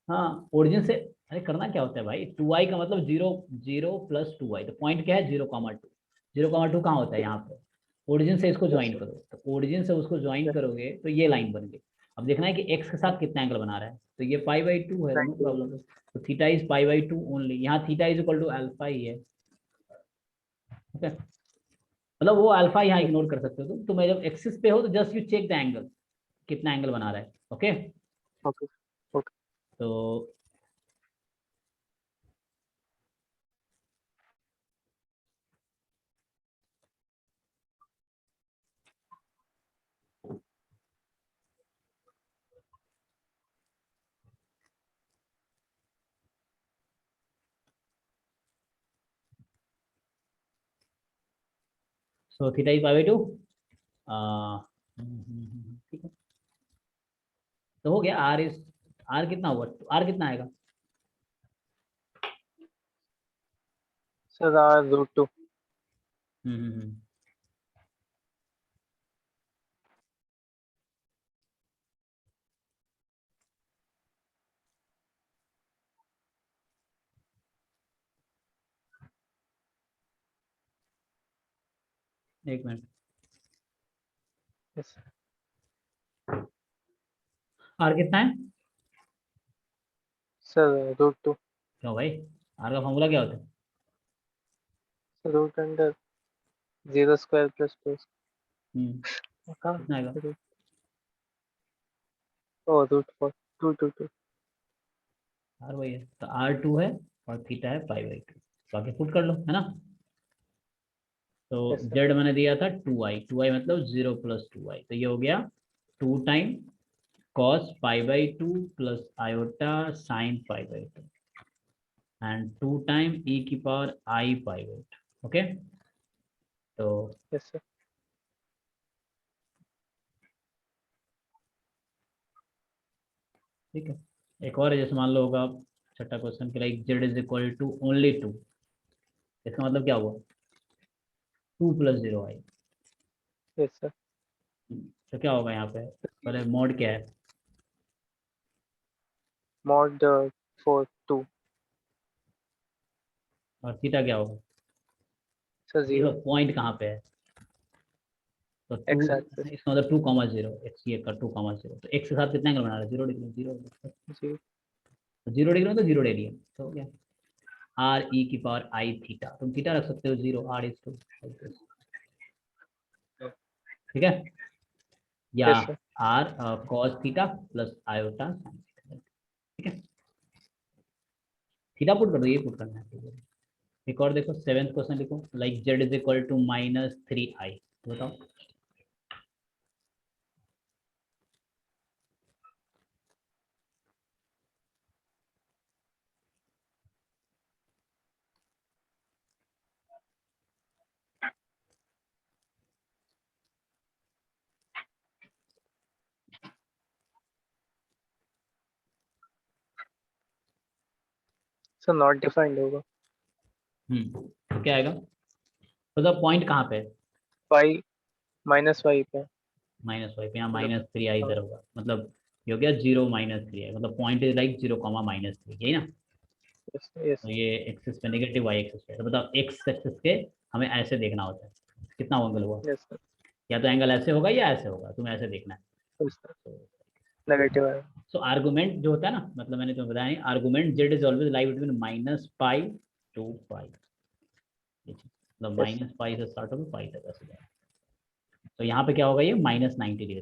[SPEAKER 1] हाँ ओरिजिन से, अरे करना क्या होता है भाई, 2i का मतलब 0 0 + 2i, तो पॉइंट क्या है, 0,2। 0,2 कहाँ होता है यहाँ पे? ओरिजिन से इसको
[SPEAKER 2] यस
[SPEAKER 1] ज्वाइन
[SPEAKER 2] सर।
[SPEAKER 1] करो, तो ओरिजिन से उसको ज्वाइन
[SPEAKER 2] यस।
[SPEAKER 1] करोगे तो ये लाइन बन गई। अब देखना है कि एक्स के साथ कितना एंगल बना रहा है, तो ये π/2 है, तो नो
[SPEAKER 2] 90।
[SPEAKER 1] प्रॉब्लम। तो थीटा इज π/2 ओनली, यहाँ theta is equal to alpha ही है, ठीक है। मतलब वो अल्फा यहाँ इग्नोर कर सकते हो तुम जब एक्सिस पे हो तो just you check the angle, कितना एंगल बना रहा है, ओके।
[SPEAKER 2] ओके। ओके।
[SPEAKER 1] तो थीटा इज π/2, ठीक है। तो हो गया, आर इज, आर कितना हुआ, आर कितना आएगा?
[SPEAKER 2] सर √2।
[SPEAKER 1] हम्म। एक मिनट,
[SPEAKER 2] यस
[SPEAKER 1] आर कितना है?
[SPEAKER 2] सर √2
[SPEAKER 1] क्यों भाई, आर का फॉर्मूला क्या होता है?
[SPEAKER 2] √अंडर 0² + 2 कहाँ
[SPEAKER 1] कितना आएगा?
[SPEAKER 2] root- ओ √4 2
[SPEAKER 1] आर वही है, तो आर 2 है और थीटा है π/2, बाकी पुट कर लो, है ना। तो
[SPEAKER 2] यस सर
[SPEAKER 1] जेड मैंने दिया था 2i मतलब 0 + 2i, तो ये हो गया 2 time cos π/2 plus iota sine π/2 and 2 time e की पावर i π/2। ओके, तो
[SPEAKER 2] यस सर
[SPEAKER 1] ठीक है, एक और है, जैसे मान लो होगा छठा क्वेश्चन के like z is equal to only 2, इसका मतलब क्या हुआ? 2 + 0i।
[SPEAKER 2] यस सर
[SPEAKER 1] तो क्या होगा यहाँ पे, पहले मोड क्या है?
[SPEAKER 2] mod 4 2
[SPEAKER 1] और थीटा क्या होगा?
[SPEAKER 2] सर
[SPEAKER 1] ये
[SPEAKER 2] 0
[SPEAKER 1] पॉइंट कहाँ पे है? तो टू,
[SPEAKER 2] x एक्सिस
[SPEAKER 1] इसका मतलब 2,0 एक्स ये का 2,0, तो एक्स के साथ कितना एंगल बना रहा है? 0 डिग्री, 0,
[SPEAKER 2] जी
[SPEAKER 1] 0 डिग्री में तो 0 ले लिया, तो हो गया आर ई की पावर आई थीटा, तुम थीटा रख सकते हो 0 r/2, ठीक है, या
[SPEAKER 2] yes sir
[SPEAKER 1] r cos theta plus iota sine theta, ठीक है, थीटा पुट कर दो, ये पुट करना है। एक और देखो, सेवेंथ क्वेश्चन लिखो, like z is equal to -3i, बताओ।
[SPEAKER 2] सर नॉट डिफाइंड होगा
[SPEAKER 1] तो क्या आएगा, मतलब पॉइंट कहाँ पे है?
[SPEAKER 2] y -y पे
[SPEAKER 1] -y पे, यहाँ
[SPEAKER 2] मतलब
[SPEAKER 1] -3i इधर होगा, मतलब ये हो गया 0 - 3i, मतलब पॉइंट इज लाइक 0, -3, यही ना।
[SPEAKER 2] यस यस
[SPEAKER 1] तो ये एक्सिस पे नेगेटिव, वाई एक्सिस पे, तो बताओ एक्स एक्सिस के हमें ऐसे देखना होता है, कितना एंगल हुआ?
[SPEAKER 2] यस सर
[SPEAKER 1] या तो एंगल ऐसे होगा या ऐसे होगा, तुम्हें ऐसे देखना है।
[SPEAKER 2] यस सर नेगेटिव है
[SPEAKER 1] सो आर्गुमेंट जो होता है ना, मतलब मैंने तुम्हें बताया नहीं, argument Z is always lie between -π to π, मतलब
[SPEAKER 2] यस
[SPEAKER 1] -π से स्टार्ट होकर पाई तक ऐसे जाएगा। तो यहाँ पे क्या होगा, ये -90 डिग्री,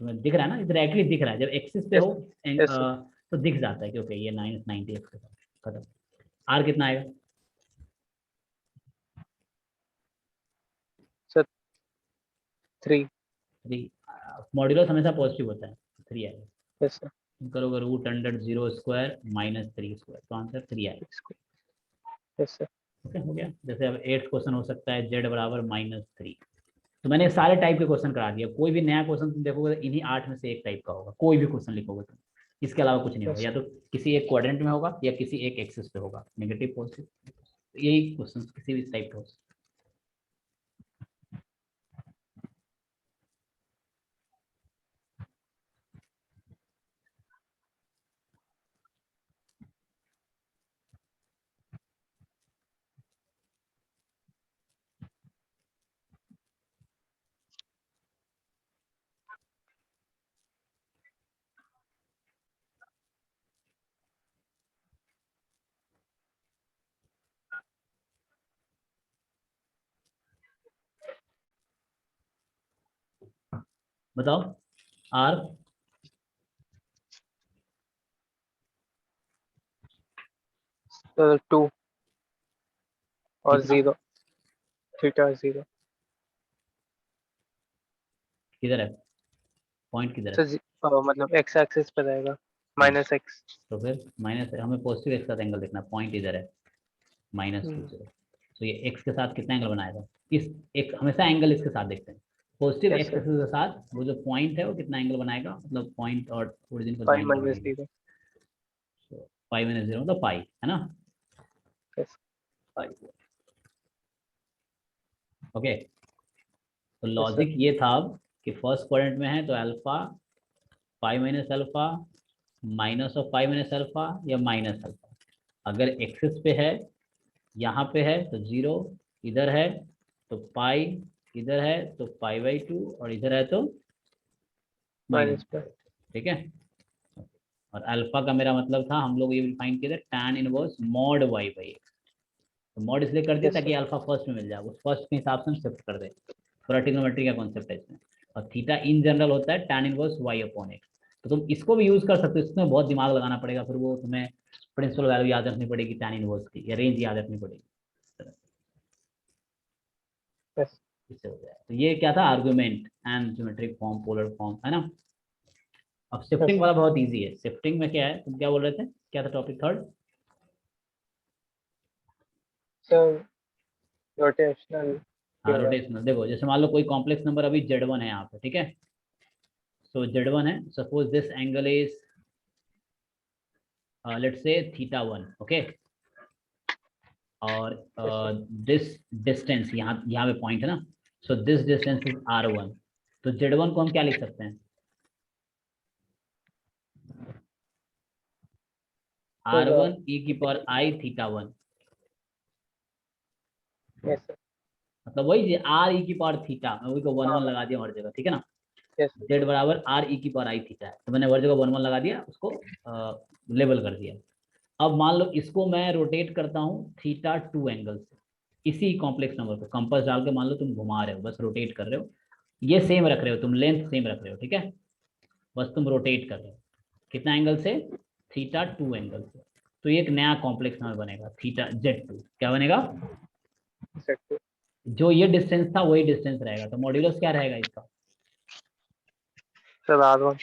[SPEAKER 1] तुम्हें दिख रहा है ना, डायरेक्टली दिख रहा है, जब एक्सिस पे
[SPEAKER 2] यस
[SPEAKER 1] हो
[SPEAKER 2] यस सर
[SPEAKER 1] तो दिख जाता है कि ओके ये -90 एक्स के साथ खत्म। आर कितना आएगा?
[SPEAKER 2] सर 3
[SPEAKER 1] 3, मॉड्यूलस हमेशा पॉजिटिव होता है, 3 आएगा।
[SPEAKER 2] यस सर
[SPEAKER 1] तुम करोगे √0² -3², तो आंसर 3 आएगा।
[SPEAKER 2] यस सर
[SPEAKER 1] ओके, हो गया। जैसे अब 8th क्वेश्चन हो सकता है जेड बराबर -3, तो मैंने सारे टाइप के क्वेश्चन करा दिया, कोई भी नया क्वेश्चन तुम देखोगे तो इन्हीं 8 में से एक टाइप का होगा, कोई भी क्वेश्चन लिखोगे तुम, इसके अलावा कुछ नहीं होगा,
[SPEAKER 2] यस
[SPEAKER 1] या तो किसी एक क्वाड्रेंट में होगा या किसी एक एक्सिस पे होगा, नेगेटिव पॉजिटिव, यही क्वेश्चन किसी भी टाइप का हो सकता है। बताओ आर,
[SPEAKER 2] 2 और
[SPEAKER 1] कितना
[SPEAKER 2] 0 थीटा 0
[SPEAKER 1] किधर है, पॉइंट किधर है?
[SPEAKER 2] सर मतलब x एक्सिस पे रहेगा
[SPEAKER 1] हाँ,
[SPEAKER 2] -x
[SPEAKER 1] तो फिर माइनस, हमें पॉजिटिव एक्स का एंगल देखना, पॉइंट इधर है -20, तो ये एक्स के साथ कितना एंगल बनाएगा? इस एक हमेशा एंगल इसके साथ देखते हैं, positive
[SPEAKER 2] yes
[SPEAKER 1] x
[SPEAKER 2] sir
[SPEAKER 1] axis के साथ वो जो पॉइंट है वो कितना एंगल बनाएगा, मतलब पॉइंट और ओरिजिन को
[SPEAKER 2] 5
[SPEAKER 1] ज्वाइन कर देंगे,
[SPEAKER 2] -0
[SPEAKER 1] तो π - 0 मतलब पाई, है ना,
[SPEAKER 2] यस
[SPEAKER 1] पाई। ओके, तो
[SPEAKER 2] यस सर
[SPEAKER 1] लॉजिक ये था अब कि फर्स्ट क्वाड्रेंट में है तो alpha, pi minus alpha, -π - alpha या माइनस अल्फा, अगर एक्सिस पे है, यहाँ पे है तो 0, इधर है तो पाई इधर है तो π/2 और इधर है तो
[SPEAKER 2] माइनस
[SPEAKER 1] -π। ठीक है। और अल्फा का मेरा मतलब था, हम लोग ये फाइंड किया था tan इनवर्स मॉड y/x। तो मॉड इसलिए कर दिया
[SPEAKER 2] यस
[SPEAKER 1] ताकि
[SPEAKER 2] सर।
[SPEAKER 1] अल्फा फर्स्ट में मिल जाए, उस फर्स्ट के हिसाब से हम शिफ्ट कर दें। थोड़ा ट्रिग्नोमेट्री का कॉन्सेप्ट है इसमें। और थीटा इन जनरल होता है tan इनवर्स y/x। तो तुम इसको भी यूज कर सकते हो, इसमें बहुत दिमाग लगाना पड़ेगा, फिर वो तुम्हें प्रिंसिपल वैल्यू याद रखनी पड़ेगी tan इनवर्स की, या रेंज याद रखनी पड़ेगी।
[SPEAKER 2] यस
[SPEAKER 1] इससे हो जाए। तो ये क्या था, argument and geometric form, polar form, है ना। अब
[SPEAKER 2] यस
[SPEAKER 1] शिफ्टिंग
[SPEAKER 2] सर।
[SPEAKER 1] वाला बहुत इजी है। शिफ्टिंग में क्या है, तुम क्या बोल रहे थे, क्या था टॉपिक थर्ड?
[SPEAKER 2] सर रोटेशनल
[SPEAKER 1] हाँ
[SPEAKER 2] थ्योरम।
[SPEAKER 1] रोटेशनल। देखो जैसे मान लो कोई कॉम्प्लेक्स नंबर अभी z1 है यहाँ पे, ठीक है। सो z1 है, suppose this angle is let's say θ1, okay. और
[SPEAKER 2] यस सर।
[SPEAKER 1] दिस डिस्टेंस यहाँ यहाँ पे पॉइंट है ना, so this distance is r1। तो z1 को हम क्या लिख सकते हैं, r1 e⁻i θ1।
[SPEAKER 2] Yes sir.
[SPEAKER 1] मतलब वही r e⁻θ, मैं वही को 1 1
[SPEAKER 2] हाँ।
[SPEAKER 1] लगा दिया हर जगह, ठीक है ना।
[SPEAKER 2] यस
[SPEAKER 1] z बराबर r e⁻i θ है, तो मैंने हर जगह 1 1 लगा दिया, उसको लेबल कर दिया। अब मान लो इसको मैं रोटेट करता हूँ θ2 एंगल से, इसी कॉम्प्लेक्स नंबर को कंपास डाल के मान लो तुम घुमा रहे हो, बस रोटेट कर रहे हो, ये सेम रख रहे हो तुम, लेंथ सेम रख रहे हो, ठीक है। बस तुम रोटेट कर रहे हो, कितना एंगल से, θ2 एंगल से। तो ये एक नया कॉम्प्लेक्स नंबर बनेगा, θz2 क्या बनेगा,
[SPEAKER 2] सर।
[SPEAKER 1] जो ये डिस्टेंस था वही डिस्टेंस रहेगा, तो मॉड्यूलस क्या रहेगा इसका,
[SPEAKER 2] सर R1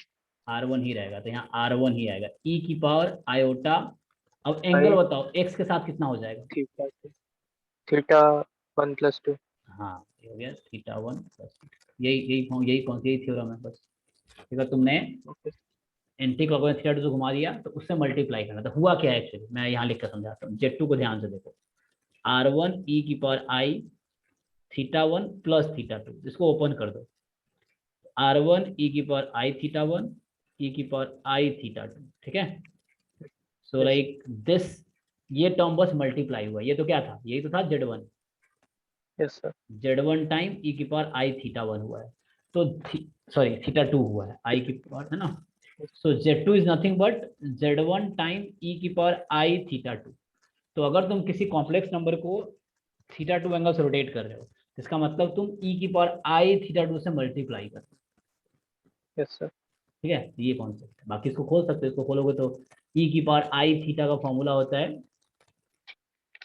[SPEAKER 1] r1 ही रहेगा, तो यहाँ r1 ही आएगा, e⁻i। अब एंगल
[SPEAKER 2] आई
[SPEAKER 1] बताओ x के साथ कितना हो जाएगा।
[SPEAKER 2] Theta theta 1+2।
[SPEAKER 1] हाँ ये हो गया θ1 प्लस, यही थ्योरम है बस। ठीक है, तुमने
[SPEAKER 2] ओके।
[SPEAKER 1] एंटी क्लॉकवाइज थीटा जो घुमा दिया तो उससे मल्टीप्लाई करना था। हुआ क्या है एक्चुअली, मैं यहाँ लिख कर समझाता हूँ, Z2 को ध्यान से देखो, r1 e⁻i θ1 प्लस θ2, इसको ओपन कर दो, r1 e⁻i θ1 e⁻i θ2, ठीक है। सो
[SPEAKER 2] यस
[SPEAKER 1] लाइक दिस, ये टर्म बस मल्टीप्लाई हुआ, ये तो क्या था, यही तो था Z1,
[SPEAKER 2] yes sir.
[SPEAKER 1] Z1 time e⁻i θ1 हुआ है, तो सॉरी θ2 हुआ है, i की पावर है ना। सो Z2 is nothing but Z1 time e⁻i θ2। तो अगर तुम किसी कॉम्प्लेक्स नंबर को θ2 एंगल से रोटेट कर रहे हो, इसका मतलब तुम e⁻i θ2 से मल्टीप्लाई कर रहे हो,
[SPEAKER 2] यस सर।
[SPEAKER 1] ठीक है। ये कॉन्सेप्ट है, बाकी इसको खोल सकते हो, इसको खोलोगे तो e⁻i θ का फॉर्मूला होता है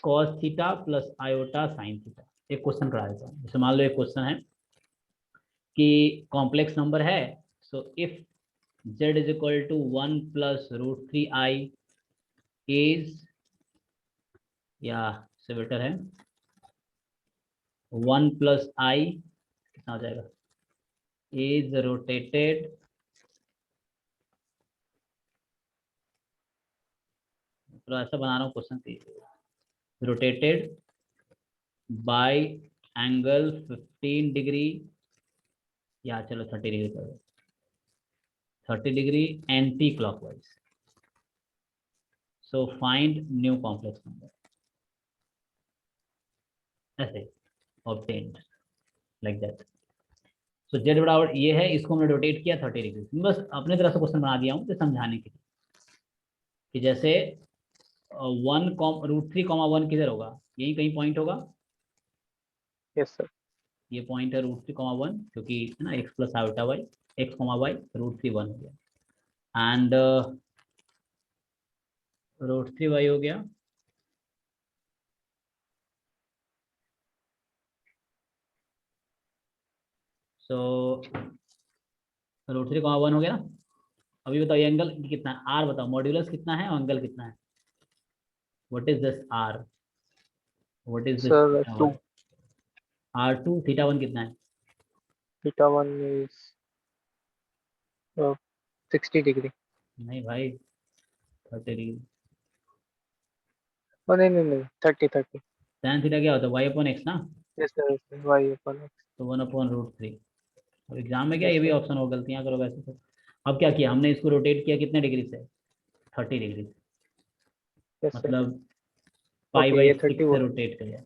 [SPEAKER 1] cos theta plus iota sine theta. एक क्वेश्चन करा देता हूँ, जैसे मान लो एक क्वेश्चन है कि कॉम्प्लेक्स नंबर है, so if z is equal to 1 plus √3i is, या से बेटर है 1 प्लस आई, कितना हो जाएगा, इज रोटेटेड, तो ऐसा बना रहा हूँ question, rotated by angle 15 degree, या चलो 30 डिग्री कर दो, 30 degree anticlockwise. So find new complex number, ऐसे obtained like that. So Z बराबर ये है, इसको हमने रोटेट किया 30 डिग्री, बस अपने तरह से क्वेश्चन बना दिया हूँ तो समझाने के लिए, कि जैसे 1 √3 1 किधर होगा, यही कहीं पॉइंट होगा,
[SPEAKER 2] यस सर।
[SPEAKER 1] ये पॉइंट है √3 1, क्योंकि है ना x plus iota y, x y √3 1 हो गया, एंड √3y हो गया, सो √3 1 हो गया ना। अभी बताओ ये एंगल कितना है, आर बताओ, मॉड्यूलस कितना है और एंगल कितना है, what is this r, what is this
[SPEAKER 2] sir
[SPEAKER 1] theta
[SPEAKER 2] 2
[SPEAKER 1] one, r2 θ1 कितना है,
[SPEAKER 2] थीटा 1 इज 60 डिग्री।
[SPEAKER 1] नहीं भाई 30 डिग्री।
[SPEAKER 2] ओ नहीं नहीं नहीं 30
[SPEAKER 1] tan थीटा क्या होता है, y/x ना,
[SPEAKER 2] यस सर y/x।
[SPEAKER 1] तो 1/√3। अब एग्जाम में क्या ये
[SPEAKER 2] यस
[SPEAKER 1] भी
[SPEAKER 2] सर।
[SPEAKER 1] ऑप्शन हो, गलतियां करो वैसे तो। अब क्या किया हमने, इसको रोटेट किया कितने डिग्री से, 30 डिग्री से,
[SPEAKER 2] यस सर।
[SPEAKER 1] मतलब
[SPEAKER 2] ओके ये
[SPEAKER 1] π/6
[SPEAKER 2] 30
[SPEAKER 1] से
[SPEAKER 2] हुआ।
[SPEAKER 1] रोटेट किया।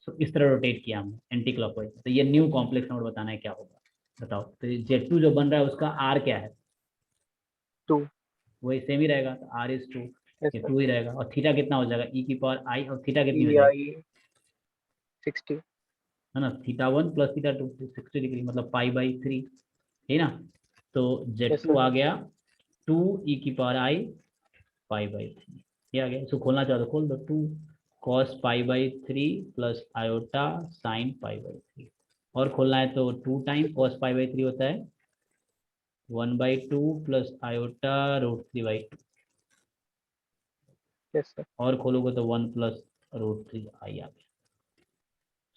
[SPEAKER 1] तो इस तरह रोटेट किया हमने एंटी क्लॉकवाइज। तो ये न्यू कॉम्प्लेक्स नंबर बताना है क्या होगा, बताओ। तो Z2 जो बन रहा है उसका R क्या है?
[SPEAKER 2] 2।
[SPEAKER 1] वही सेम ही रहेगा, तो R is 2,
[SPEAKER 2] यस
[SPEAKER 1] ये
[SPEAKER 2] सर।
[SPEAKER 1] 2 ही रहेगा। और थीटा कितना हो जाएगा, e की पावर I, और थीटा कितनी हो
[SPEAKER 2] ई
[SPEAKER 1] जाएगी,
[SPEAKER 2] आई 60।
[SPEAKER 1] है ना, θ1 प्लस θ2, 60 डिग्री, मतलब π/3, है ना। तो
[SPEAKER 2] यस
[SPEAKER 1] Z2
[SPEAKER 2] सर।
[SPEAKER 1] आ गया 2e⁻I π/3, ये आ गया। इसको खोलना चाहो तो खोल दो, 2 cos π/3 प्लस आयोटा साइन π/3। और खोलना है तो 2 टाइम cos π/3 होता है 1/2 प्लस आयोटा √3/2।
[SPEAKER 2] Yes sir.
[SPEAKER 1] और खोलोगे तो 1 प्लस √3i आ गया।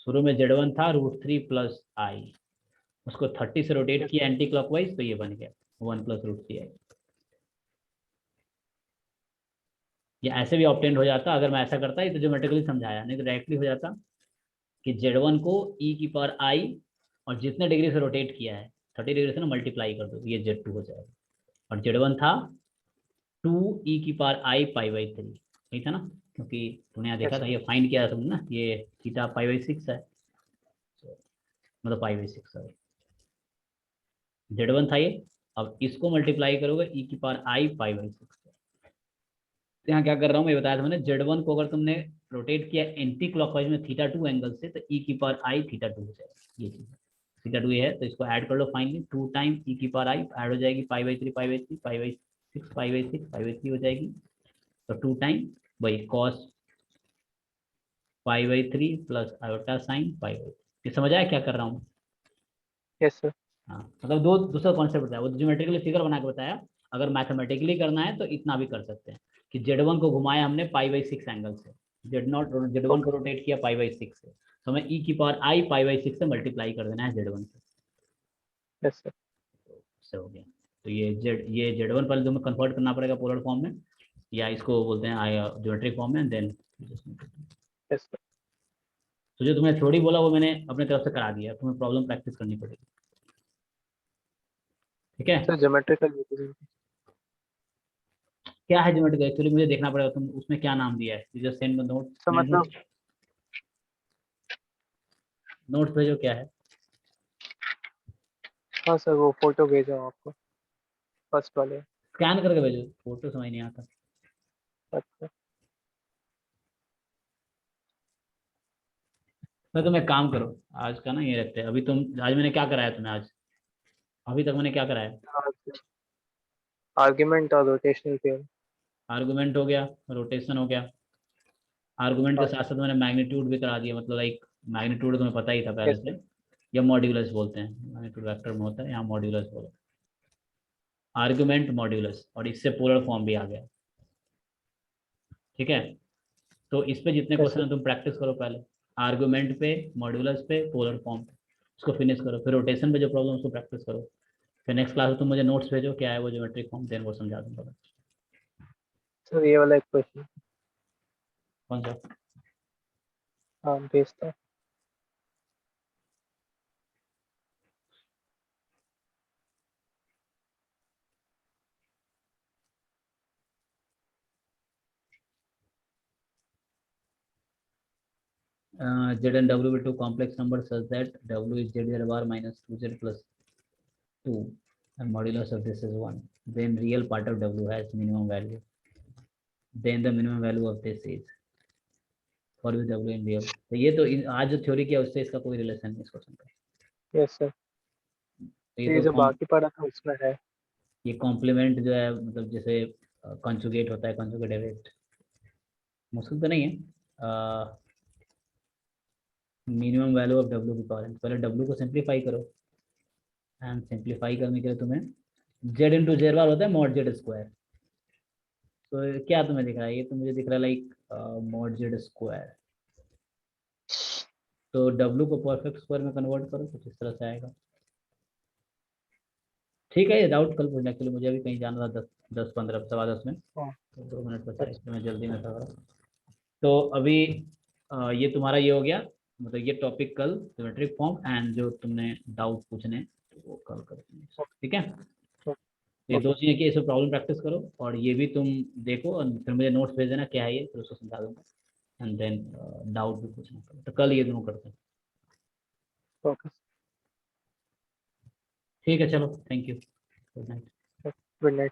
[SPEAKER 1] शुरू में Z1 था √3 प्लस आई, उसको 30 से रोटेट
[SPEAKER 2] यस
[SPEAKER 1] किया एंटी क्लॉकवाइज, तो ये बन गया 1 प्लस √3i। ये ऐसे भी ऑप्टेंड हो जाता अगर मैं ऐसा करता, ये तो ज्योमेट्रिकली समझाया, नहीं तो डायरेक्टली हो जाता कि Z1 को e⁻I और जितने डिग्री से रोटेट किया है 30 डिग्री से ना मल्टीप्लाई कर दो, ये Z2 हो जाएगा। और Z1 था 2e⁻I π/3, नहीं था ना, क्योंकि तुमने यहाँ देखा
[SPEAKER 2] यस
[SPEAKER 1] था,
[SPEAKER 2] सर।
[SPEAKER 1] ये फाइंड किया था तुमने ना, ये थीटा π/6 है, मतलब π/6 है, Z1 था ये। अब इसको मल्टीप्लाई करोगे e⁻I π/6। तो यहाँ क्या कर रहा हूँ मैं, बताया था मैंने, Z1 को अगर तुमने रोटेट किया एंटी क्लॉकवाइज में θ2 एंगल से, तो e⁻I θ2 हो जाएगा, ये चीज θ2 ये है। तो इसको ऐड कर लो फाइनली, 2 टाइम e⁻I ऐड हो जाएगी π/3 π/3 π/6 π/6 π/3 हो जाएगी। तो 2 टाइम वही cos π/3 प्लस आयोटा साइन π/3। ये समझ आया क्या कर रहा हूँ?
[SPEAKER 2] Yes sir.
[SPEAKER 1] हाँ, मतलब दो दूसरा कॉन्सेप्ट बताया, वो ज्योमेट्रिकली फिगर बना के बताया। अगर मैथमेटिकली करना है तो इतना भी कर सकते हैं कि Z1 को घुमाया हमने π/6 एंगल से, Z1 को
[SPEAKER 2] ओके।
[SPEAKER 1] रोटेट किया π/6 से, तो हमें e⁻I π/6 से मल्टीप्लाई कर देना है Z1 से।
[SPEAKER 2] Yes sir.
[SPEAKER 1] से हो गया। तो ये Z1 पहले तुम्हें कन्वर्ट करना पड़ेगा पोलर फॉर्म में, या इसको बोलते हैं ज्योमेट्रिक फॉर्म में, देन।
[SPEAKER 2] Yes sir.
[SPEAKER 1] तो जो तुमने थ्योरी बोला वो मैंने अपने तरफ से करा दिया, तुम्हें प्रॉब्लम प्रैक्टिस करनी पड़ेगी, ठीक है।
[SPEAKER 2] Sir geometrical representation.
[SPEAKER 1] क्या है ज्योमेट्रिक, एक्चुअली मुझे देखना पड़ेगा तुम उसमें क्या नाम दिया है, जस्ट सेंड नोट,
[SPEAKER 2] सर मतलब
[SPEAKER 1] नोट्स भेजो क्या है।
[SPEAKER 2] हाँ सर, वो फोटो भेजा हूँ आपको, फर्स्ट वाले।
[SPEAKER 1] स्कैन करके भेजो, फोटो समझ नहीं आता।
[SPEAKER 2] अच्छा।
[SPEAKER 1] मैं तुम एक काम करो, आज का ना ये रखते हैं, अभी तुम, आज मैंने क्या कराया तुम्हें, आज अभी तक मैंने क्या कराया?
[SPEAKER 2] आर्ग्यूमेंट और रोटेशनल थ्योरम।
[SPEAKER 1] आर्गुमेंट हो गया, रोटेशन हो गया। आर्गुमेंट के
[SPEAKER 2] हाँ
[SPEAKER 1] साथ
[SPEAKER 2] सर।
[SPEAKER 1] साथ मैंने मैग्नीट्यूड भी करा दिया, मतलब लाइक मैग्नीट्यूड तुम्हें पता ही था पहले
[SPEAKER 2] यस सर।
[SPEAKER 1] से, या मॉड्यूलस बोलते हैं, मैग्नीट्यूड वेक्टर में होता है, यहाँ मॉड्यूलस बोलते हैं। आर्गुमेंट मॉड्यूलस, और इससे पोलर फॉर्म भी आ गया, ठीक है। तो इस पे जितने
[SPEAKER 2] यस
[SPEAKER 1] क्वेश्चन
[SPEAKER 2] सर।
[SPEAKER 1] है तुम प्रैक्टिस करो पहले, आर्गुमेंट पे, मॉड्यूलस पे, पोलर फॉर्म पे, उसको फिनिश करो। फिर रोटेशन पे जो प्रॉब्लम उसको प्रैक्टिस करो। फिर नेक्स्ट क्लास में तुम मुझे नोट्स भेजो क्या है वो ज्योमेट्रिक फॉर्म, देन वो समझा दूंगा।
[SPEAKER 2] सर ये वाला एक क्वेश्चन।
[SPEAKER 1] कौन सा?
[SPEAKER 2] हाँ भेजता हूँ।
[SPEAKER 1] Z and W will two complex numbers such that W is Z bar minus 2Z plus 2 and modulus of this is 1. Then real part of W has minimum value. Then the minimum value of this is for with W in real. तो ये तो आज जो theory किया उससे इसका कोई relation नहीं इस क्वेश्चन का।
[SPEAKER 2] Yes sir.
[SPEAKER 1] तो ये
[SPEAKER 2] ये
[SPEAKER 1] तो
[SPEAKER 2] जो बाकी पढ़ा था उसमें है।
[SPEAKER 1] ये कॉम्प्लीमेंट जो है, मतलब जैसे कॉन्जुगेट होता है, कॉन्जुगेट डेरिवेट मुश्किल तो नहीं है। मिनिमम वैल्यू ऑफ W की पावर, पहले W को सिंप्लीफाई करो, एंड सिंप्लीफाई करने के लिए तुम्हें Z इंटू जेड बार होता है मॉड जेड स्क्वायर। तो क्या तुम्हें दिख रहा है, ये तो मुझे दिख रहा है लाइक मॉड जेड स्क्वायर। तो W को परफेक्ट स्क्वायर में कन्वर्ट करो, कुछ इस तरह से आएगा। ठीक है, ये डाउट कल पूछना, एक्चुअली मुझे अभी कहीं जाना था 10-15 सवा 10 में,
[SPEAKER 2] हाँ।
[SPEAKER 1] तो 2 मिनट बचा है,
[SPEAKER 2] अच्छा।
[SPEAKER 1] इसलिए मैं जल्दी में था। तो अभी ये तुम्हारा ये हो गया, मतलब ये टॉपिक कल ज्योमेट्रिक फॉर्म, एंड जो तुमने डाउट पूछने वो कल करेंगे, ठीक है। ये दो
[SPEAKER 2] ओके।
[SPEAKER 1] चीज़ें की, इसमें प्रॉब्लम प्रैक्टिस करो, और ये भी तुम देखो, और फिर मुझे नोट्स भेज देना क्या है ये, फिर उसको समझा दूंगा। एंड देन डाउट भी पूछना पड़ेगा, तो कल ये दोनों करते हैं।
[SPEAKER 2] ओके,
[SPEAKER 1] ठीक है, चलो, thank you, good night.
[SPEAKER 2] Good night.